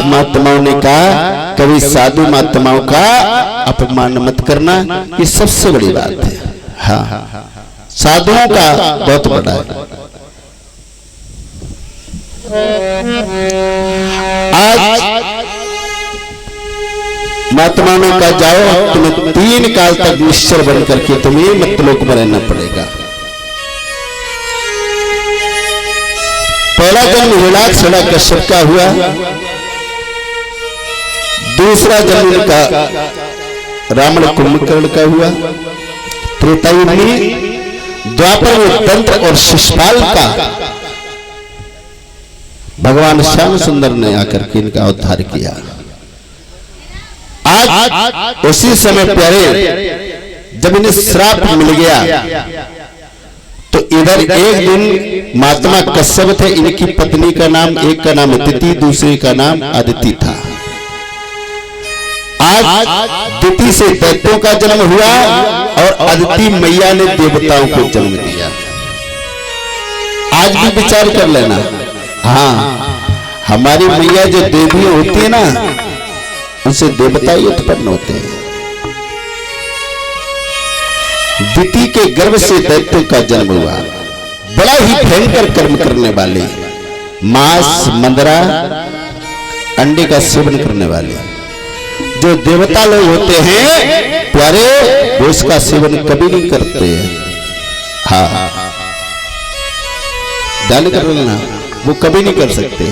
महात्माओं ने कहा कभी साधु महात्माओं का अपमान मत करना, ये सबसे बड़ी बात है। हाँ, साधुओं का बहुत बड़ा है। आज महात्माओं ने कहा जाओ तुम्हें 3 काल तक निश्चर बन करके तुम्हें मर्त्यलोक में रहना पड़ेगा। पहला जन्म हिरण्याकश्यप का हुआ, दूसरा जन्म इनका रावण कुंभकर्ण का हुआ, त्रेता युग में द्वापर में दंत और शिशुपाल का भगवान श्याम सुंदर ने आकर के इनका उद्धार किया। आज उसी समय प्यारे जब इन्हें श्राप मिल गया तो इधर एक दिन महात्मा कश्यप थे, इनकी पत्नी का नाम, एक का नाम दिति, दूसरे का नाम अदिति था। आज दिति से दैत्यों का जन्म हुआ और अदिति मैया ने देवताओं को जन्म दिया। आज भी विचार कर लेना, हाँ हमारी मैया जो देवी होती है ना, उनसे देवता ही उत्पन्न होते हैं। दिति के गर्भ से दैत्यों का जन्म हुआ। बड़ा ही भयंकर कर्म करने वाले, मांस, मंदरा, अंडे का सेवन करने वाले जो देवता लोग होते हैं प्यारे, वो इसका सेवन कभी नहीं करते हैं। हाँ, ध्यान कर लेना, वो कभी नहीं कर सकते।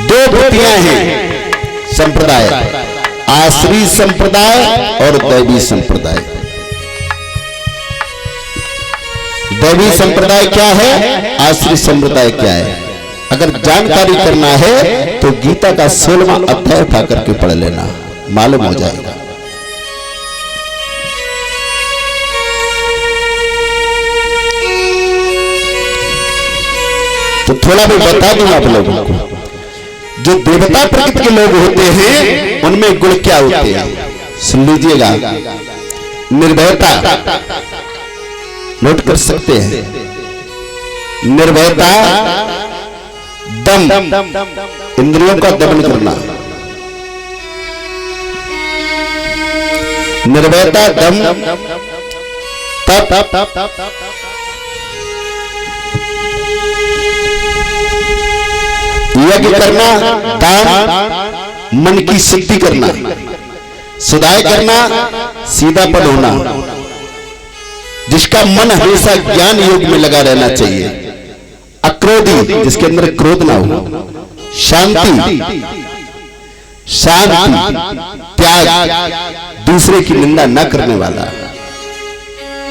2 वृत्तियां हैं संप्रदाय, आश्री संप्रदाय और दैवी संप्रदाय। दैवी संप्रदाय क्या है, आश्री संप्रदाय क्या है? अगर जानकारी करना है तो गीता का 16वां अध्याय उठा करके पढ़ लेना, मालूम हो जाएगा। तो थोड़ा भी बता दूं आप लोगों को, जो देवता प्रकृति के लोग होते हैं उनमें गुण क्या होते हैं, सुन लीजिएगा। निर्भयता, नोट कर सकते हैं, निर्भयता, दम, इंद्रियों का दमन करना, निर्भयता, दम, तप, यज्ञ करना, दान, मन की शुद्धि करना, सुधार करना, सीधापन होना, जिसका मन हमेशा ज्ञान योग में लगा रहना चाहिए, अक्रोधी, जिसके अंदर क्रोध ना हो, शांति, त्याग, दूसरे की निंदा न करने वाला,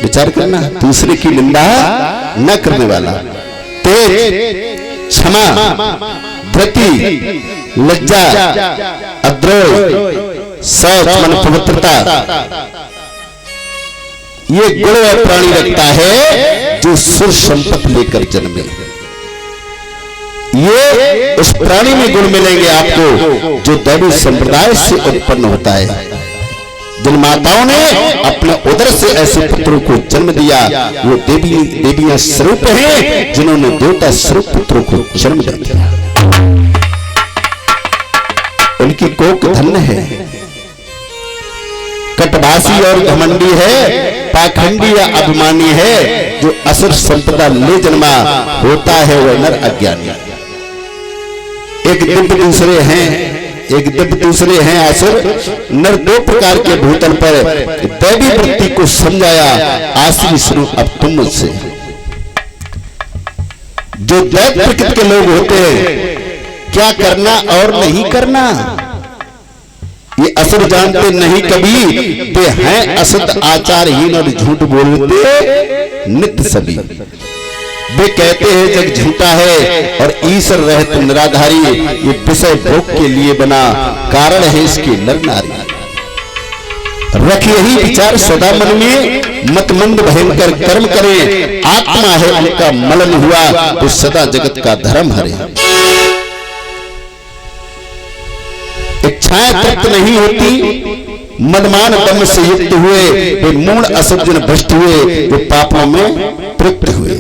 विचार करना, दूसरे की निंदा न करने वाला, तेज, क्षमा, धृति, लज्जा, अद्रोह, शौच, मन पवित्रता, ये गुण और प्राणी रखता है जो सुर संपत्ति लेकर जन्मे। ये उस प्राणी में गुण मिलेंगे आपको जो दैवी संप्रदाय से उत्पन्न होता है। जिन माताओं ने अपने उदर से ऐसे पुत्रों को जन्म दिया वो देवियां स्वरूप हैं जिन्होंने देवता स्वरूप पुत्रों को जन्म दिया। उनकी कोख धन्य है। कटवासी और घमंडी है, पाखंडी या अभिमानी है, जो असुर संपदा ले जन्मा होता है वह नर अज्ञानी। एक दिव्य दूसरे हैं असुर। नर 2 प्रकार के भूतल पर दैवी वृत्ति को समझाया, आश्री सुनो अब तुम मुझसे। जो दैव प्रकृति के लोग होते हैं क्या करना और नहीं करना ये असुर जानते नहीं कभी, वे हैं असुत आचारहीन और झूठ बोलते नित्य सभी। वे कहते हैं जग झूठा है और ईश्वर रहत निराधारी, ये विषय भोग के लिए बना, कारण है इसके नर नारी। रख यही विचार सदा मन में, मत मंद भयंकर कर्म करे, आत्मा है उनका मलन हुआ तो सदा जगत का धर्म हरे। इच्छाएं तृप्त नहीं होती, मदमान दम से युक्त हुए वे मूढ़ असज्जन भ्रष्ट हुए, वे पापों में तृप्त हुए।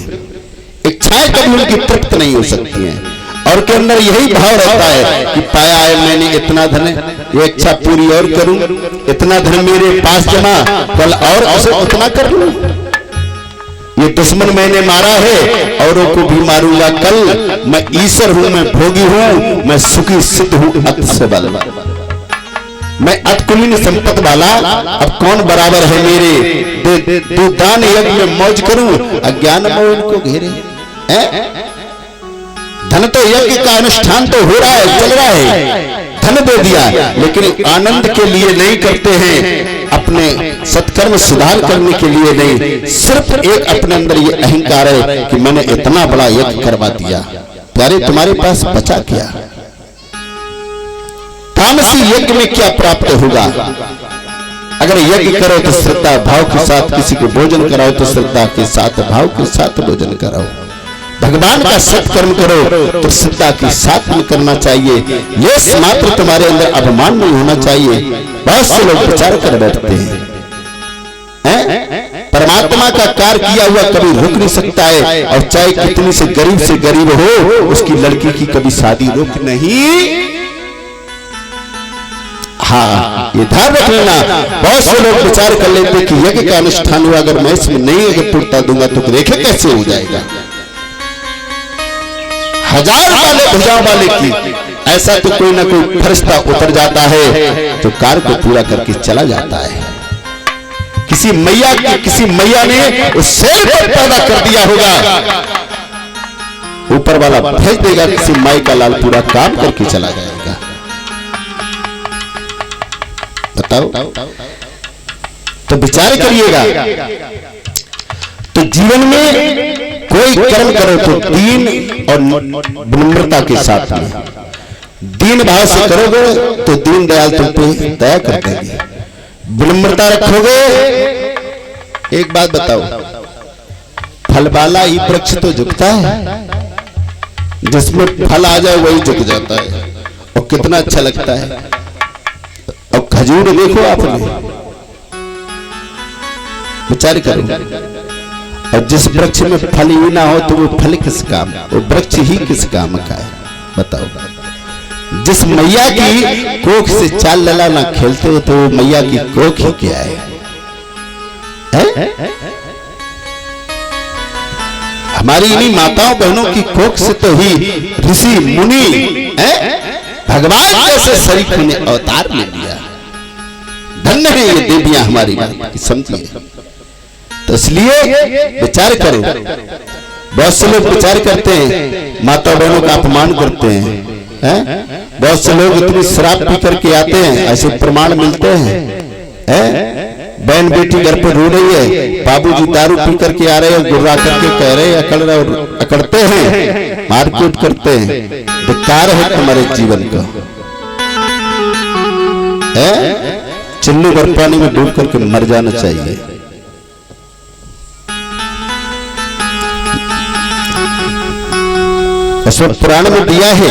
इच्छाएं कभी उनकी तृप्त नहीं हो सकती हैं और के अंदर यही भाव रहता है कि पाया है मैंने इतना धन, ये इच्छा पूरी और करूं, इतना धन मेरे पास जमा, कल और उसे उतना कर लूं। ये दुश्मन मैंने मारा है, औरों को भी मारूंगा कल। मैं ईश्वर हूं, मैं भोगी हूं, मैं सुखी सिद्ध हूं अत से बल, मैं अतकुलीन संपत्ति वाला। अब कौन बराबर है मेरे, दो दान यज्ञ में मौज करूं, अज्ञान में इनको घेरे। धन तो यज्ञ का अनुष्ठान तो हो रहा है, चल रहा है, धन दे दिया, लेकिन आनंद के लिए नहीं करते हैं, अपने सत्कर्म सुधार करने के लिए नहीं। सिर्फ एक अपने अंदर ये अहंकार है कि मैंने इतना बड़ा यज्ञ करवा दिया। प्यारे तुम्हारे पास बचा क्या? तामसी यज्ञ में क्या प्राप्त होगा? अगर यज्ञ करो तो श्रद्धा भाव के साथ, किसी को भोजन कराओ तो श्रद्धा के साथ भाव के साथ भोजन कराओ। भगवान का सत्कर्म करो तो श्रद्धा के साथ में करना चाहिए। ये मात्र तुम्हारे अंदर अभिमान नहीं होना चाहिए। बहुत से लोग विचार कर बैठते हैं, परमात्मा का कार्य किया हुआ कभी रुक नहीं सकता है, और चाहे कितनी से गरीब हो, उसकी लड़की की कभी शादी रुक नहीं। हाँ, ये ध्यान रख लेना। बहुत से लोग विचार कर लेते कि यज्ञ का अनुष्ठान हुआ, अगर मैं इसमें नहीं अगर पूर्ता दूंगा तो रेखे कैसे हो जाएगा। 1000 वाले भुजाओं वाले की ऐसा तो कोई ना कोई फरिश्ता उतर जाता है तो कार्य को पूरा करके चला जाता है। किसी मैया ने उस शेर को पैदा कर दिया होगा, ऊपर वाला भेज देगा, किसी माई का लाल पूरा काम करके चला जाएगा। बताओ, तो विचार करिएगा। तो जीवन में कोई कर्म करो तो दीन और विनम्रता के साथ में, दीन भाव से करोगे तो दीन दयाल तुम पे दया कर देंगे। विनम्रता रखोगे, एक बात बताओ, फल वाला ही वृक्ष तो झुकता है, जिसमें फल आ जाए वही झुक जाता है, और कितना अच्छा लगता है। और खजूर देखो आपने, विचार करो, और जिस वृक्ष में फल ही ना हो तो वो फल किस काम, वो वृक्ष ही किस काम का है बताओ। जिस मैया की कोख से चाल लला ना खेलते हो तो वो मैया की कोख ही क्या है? हमारी इन्हीं माताओं बहनों की कोख से तो ही ऋषि मुनि भगवान जैसे शरीफ ने अवतार ले लिया। धन्य है ये देवियां हमारी, समझिए। तो इसलिए विचार करो। बहुत से लोग विचार करते हैं, माता बहनों का अपमान करते हैं, बहुत से लोग इतनी शराब पी करके आते हैं, ऐसे प्रमाण मिलते हैं। बहन बेटी घर पर रो रही है, बाबूजी दारू पी करके आ रहे हैं, गुर्रा करके कह रहे हैं, अकड़ते हैं, मारपीट करते हैं। धिक्कार है तुम्हारे जीवन का। चिल्लू भर पानी में डूब करके मर जाना चाहिए। पुराण में दिया है,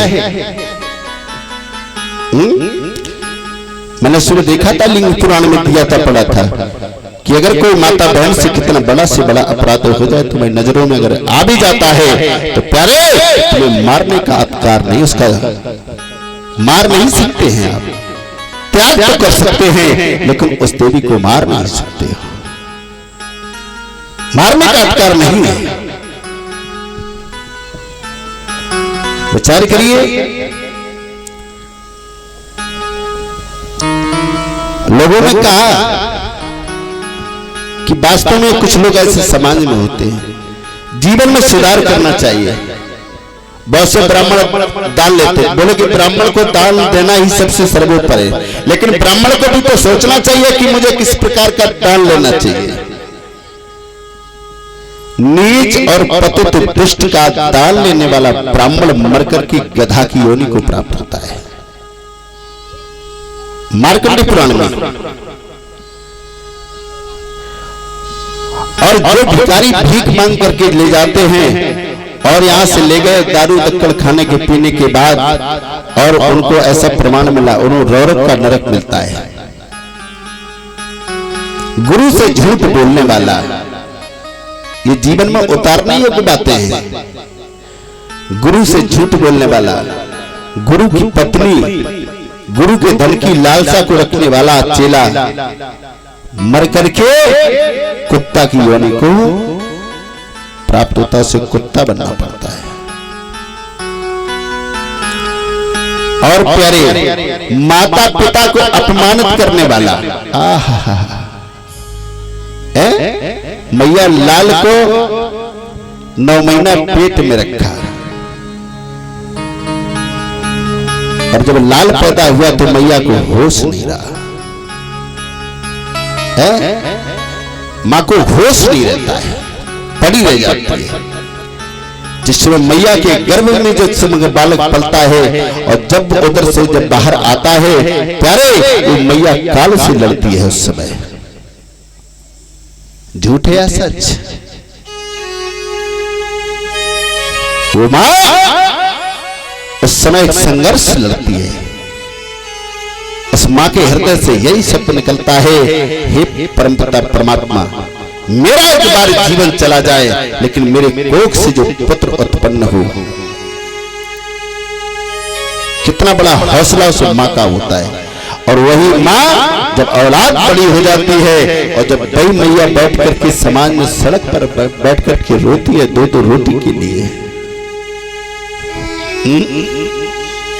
मैंने सुबह देखा था, लिंग पुराण में दिया था, पढ़ा था कि अगर कोई माता बहन से कितना बड़ा से बड़ा अपराध हो जाए, तुम्हारी नजरों में अगर आ भी जाता है तो प्यारे तुम्हें मारने का अधिकार नहीं, उसका मार नहीं सकते हैं आप, त्याग तो कर सकते हैं, लेकिन उस देवी को मार नहीं सकते हो, मारने का अधिकार नहीं है। विचार करिए। लोगों ने कहा कि वास्तव में कुछ लोग ऐसे समाज में होते हैं, जीवन में सुधार करना चाहिए। बहुत से ब्राह्मण दान लेते हैं, बोले कि ब्राह्मण को दान देना ही सबसे सर्वोपरि है, लेकिन ब्राह्मण को भी तो सोचना चाहिए कि मुझे किस प्रकार का दान लेना चाहिए। नीच और पतित पृष्ठ का दान लेने वाला ब्राह्मण मरकर की गधा की योनि को प्राप्त होता है, मार्कंडेय पुराण में। और जो भिखारी भीख मांग करके ले जाते हैं और यहां से ले गए दारू दक्कड़ खाने के पीने के बाद, और उनको ऐसा प्रमाण मिला, उन्हें रौरक का नरक मिलता है। गुरु से झूठ बोलने वाला, ये जीवन में उतारने योग्य बातें हैं। गुरु से झूठ बोलने वाला, गुरु की पत्नी, गुरु के धन की लालसा को रखने वाला चेला मर करके कुत्ता की योनि को प्राप्त होता है, उसे कुत्ता बनना पड़ता है। और प्यारे, माता पिता को अपमानित करने वाला, मैया लाल को 9 महीना पेट में रखा और जब लाल पैदा हुआ तो मैया को होश नहीं रहा है, मां को होश नहीं रहता है, पड़ी रह जाती है। जिस समय मैया के गर्भ में जो समय बालक पलता है और जब उधर से जब बाहर आता है प्यारे, वो मैया काल से लड़ती है उस समय। झूठ है या सच? वो मां उस समय एक संघर्ष लड़ती है। उस मां के हृदय से यही शब्द निकलता है, हे परमपिता परमात्मा, मेरा एक बार जीवन चला जाए लेकिन मेरे कोख से जो पुत्र उत्पन्न हो। कितना बड़ा हौसला उस मां का होता है। और वही मां जब औलाद बड़ी हो जाती है और जब बई मैया बैठ करके समाज में सड़क पर बैठ करके रोती है 2-2 रोटी के लिए।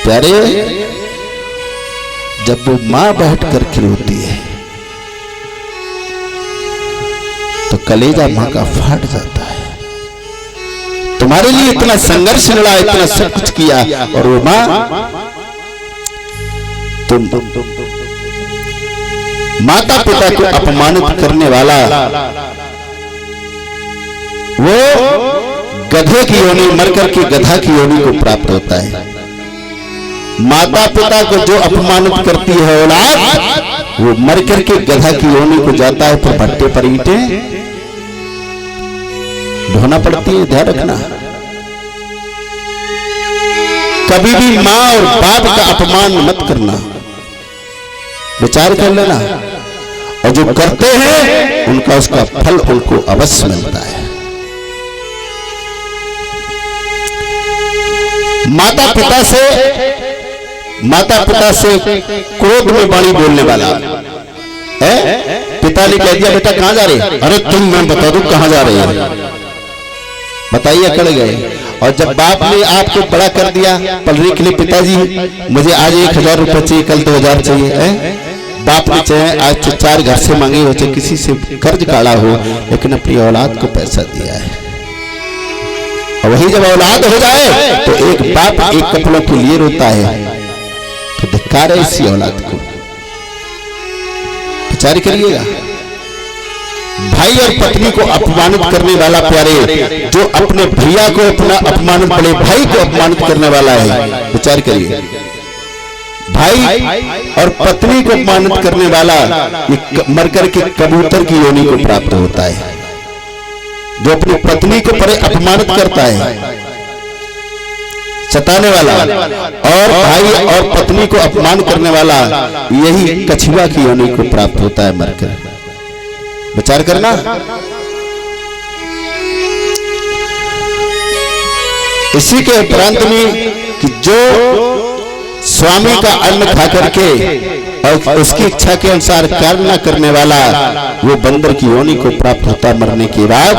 प्यारे, जब वो मां बैठ करके रोती है तो कलेजा मां का फाट जाता है। तुम्हारे लिए इतना संघर्ष लड़ा, इतना सब कुछ किया और वो मां, तुम माता पिता को अपमानित करने वाला, वो गधे की योनि मर करके गधा की योनि को प्राप्त होता है। माता पिता को जो अपमानित करती है औलाद, वो मर करके गधा की योनि को जाता है, फिर भट्टे पर ईंटें ढोना पड़ती है। ध्यान रखना, कभी भी मां और बाप का अपमान मत करना, विचार कर लेना। और जो करते हैं उनका उसका फल उनको अवश्य मिलता है। माता पिता से क्रोध में वाणी बोलने वाला है। पिता ने कह दिया, बेटा कहां जा रहे? अरे तुम, मैं बता दूं कहां जा रहे हैं, बताइए, अकड़ गए। और जब बाप ने आपको बड़ा कर दिया पलने के लिए, पिताजी मुझे आज 1000 रुपए चाहिए, कल 2000 चाहिए। बाप ने चाहे आज 4 घर से मांगे हो, चाहे किसी से कर्ज काढ़ा हो, लेकिन अपनी औलाद को पैसा दिया है। और वही जब औलाद हो जाए तो एक बाप एक कपड़ों के लिए रोता है, तो धिक्कार है इसी औलाद को। विचार करिएगा। भाई और पत्नी को अपमानित करने वाला प्यारे, जो अपने भैया को अपना अपमानित, बड़े भाई को अपमानित करने वाला है, विचार करिए। भाई और पत्नी को अपमानित करने वाला मरकर के कबूतर की योनि को प्राप्त होता है। जो अपनी पत्नी को बड़े अपमानित करता है, सताने वाला, और भाई और पत्नी को अपमान करने वाला, यही कछुआ की योनि को प्राप्त होता है मरकर। विचार करना। इसी के उपरांत में कि जो स्वामी का अन्न खा करके और उसकी इच्छा के अनुसार कार्य न करने वाला, वो बंदर की योनि को प्राप्त होता मरने के बाद।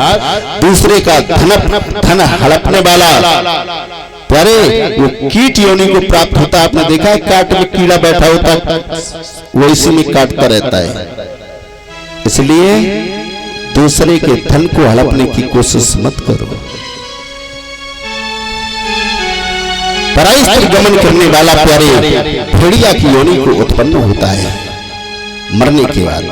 दूसरे का धन हड़पने वाला प्यारे, वो कीट योनि को प्राप्त होता। आपने देखा है काट में कीड़ा बैठा होता, वो इसी में काटता रहता है। इसलिए दूसरे के धन को हड़पने की कोशिश मत करो। पराई स्त्री गमन करने वाला प्यारे भेड़िया की योनि को उत्पन्न होता है मरने के बाद।